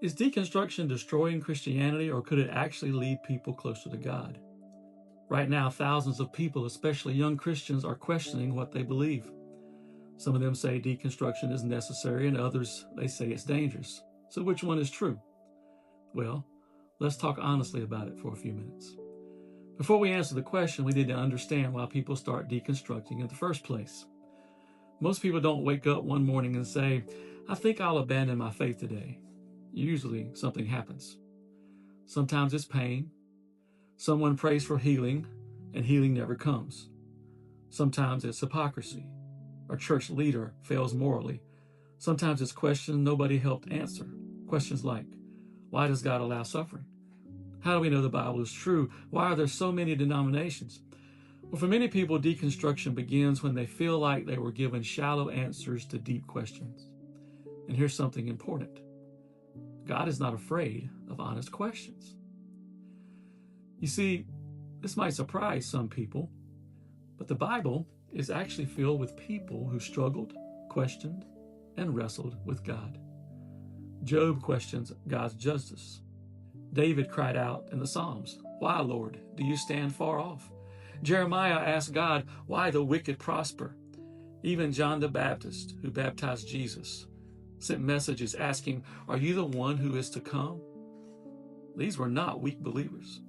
Is deconstruction destroying Christianity, or could it actually lead people closer to God? Right now, thousands of people, especially young Christians, are questioning what they believe. Some of them say deconstruction is necessary, and others, they say it's dangerous. So which one is true? Well, let's talk honestly about it for a few minutes. Before we answer the question, we need to understand why people start deconstructing in the first place. Most people don't wake up one morning and say, I think I'll abandon my faith today. Usually something happens. Sometimes it's pain. Someone prays for healing, and healing never comes. Sometimes it's hypocrisy. A church leader fails morally. Sometimes it's questions nobody helped answer. Questions like, why does God allow suffering? How do we know the Bible is true? Why are there so many denominations? Well, for many people, deconstruction begins when they feel like they were given shallow answers to deep questions. And here's something important. God is not afraid of honest questions. You see, this might surprise some people, but the Bible is actually filled with people who struggled, questioned, and wrestled with God. Job questions God's justice. David cried out in the Psalms, why, Lord, do you stand far off? Jeremiah asked God, why the wicked prosper? Even John the Baptist, who baptized Jesus, sent messages asking, are you the one who is to come? These were not weak believers.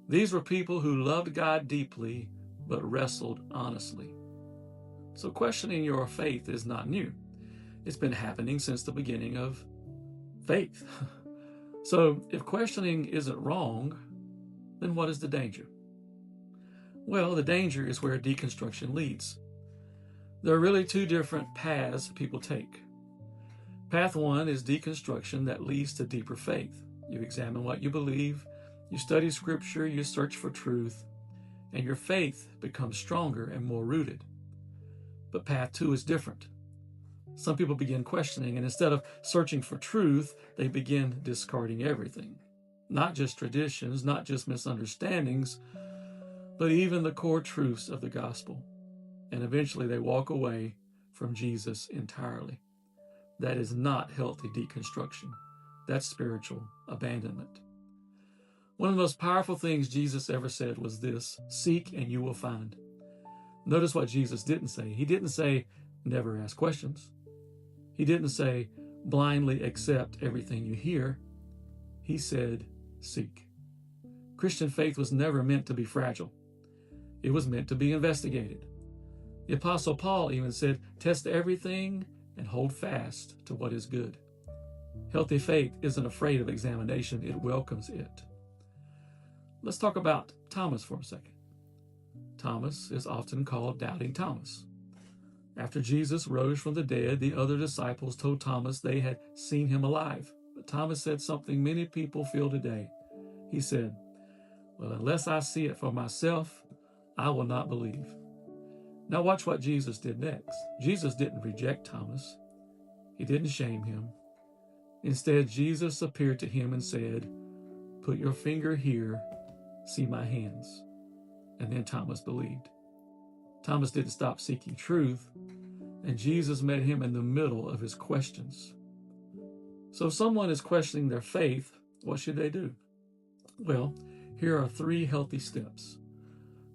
These were people who loved God deeply, but wrestled honestly. So questioning your faith is not new. It's been happening since the beginning of faith. So if questioning isn't wrong, then what is the danger? Well, the danger is where deconstruction leads. There are really two different paths people take. Path one is deconstruction that leads to deeper faith. You examine what you believe, you study scripture, you search for truth, and your faith becomes stronger and more rooted. But path two is different. Some people begin questioning, and instead of searching for truth, they begin discarding everything. Not just traditions, not just misunderstandings, but even the core truths of the gospel. And eventually they walk away from Jesus entirely. That is not healthy deconstruction. That's spiritual abandonment. One of the most powerful things Jesus ever said was this: seek and you will find. Notice what Jesus didn't say. He didn't say, never ask questions. He didn't say, blindly accept everything you hear. He said, seek. Christian faith was never meant to be fragile. It was meant to be investigated. The Apostle Paul even said, test everything and hold fast to what is good. Healthy faith isn't afraid of examination, it welcomes it. Let's talk about Thomas for a second. Thomas is often called Doubting Thomas. After Jesus rose from the dead, the other disciples told Thomas they had seen him alive. But Thomas said something many people feel today. He said, well, unless I see it for myself, I will not believe. Now watch what Jesus did next. Jesus didn't reject Thomas. He didn't shame him. Instead, Jesus appeared to him and said, put your finger here, see my hands. And then Thomas believed. Thomas didn't stop seeking truth, and Jesus met him in the middle of his questions. So if someone is questioning their faith, what should they do? Well, here are 3 healthy steps.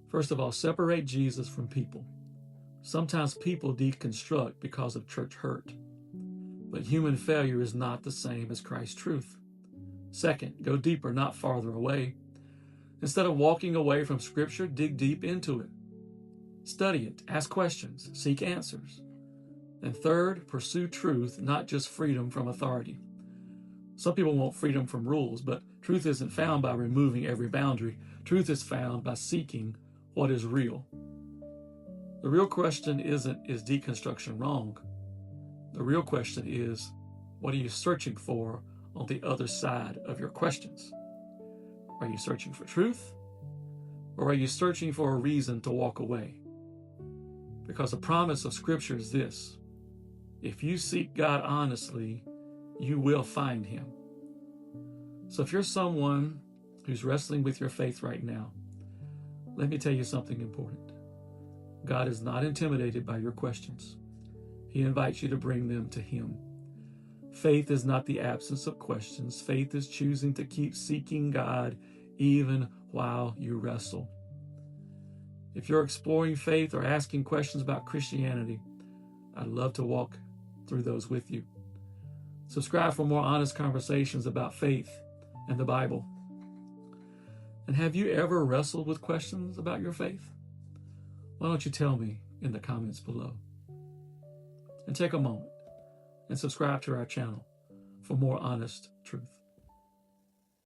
First of all, separate Jesus from people. Sometimes people deconstruct because of church hurt, but human failure is not the same as Christ's truth. Second, go deeper, not farther away. Instead of walking away from Scripture, dig deep into it. Study it, ask questions, seek answers. And third, pursue truth, not just freedom from authority. Some people want freedom from rules, but truth isn't found by removing every boundary. Truth is found by seeking what is real. The real question isn't, is deconstruction wrong? The real question is, what are you searching for on the other side of your questions? Are you searching for truth? Or are you searching for a reason to walk away? Because the promise of Scripture is this: if you seek God honestly, you will find him. So if you're someone who's wrestling with your faith right now, let me tell you something important. God is not intimidated by your questions. He invites you to bring them to him. Faith is not the absence of questions. Faith is choosing to keep seeking God even while you wrestle. If you're exploring faith or asking questions about Christianity, I'd love to walk through those with you. Subscribe for more honest conversations about faith and the Bible. And have you ever wrestled with questions about your faith? Why don't you tell me in the comments below? And take a moment and subscribe to our channel for more honest truth.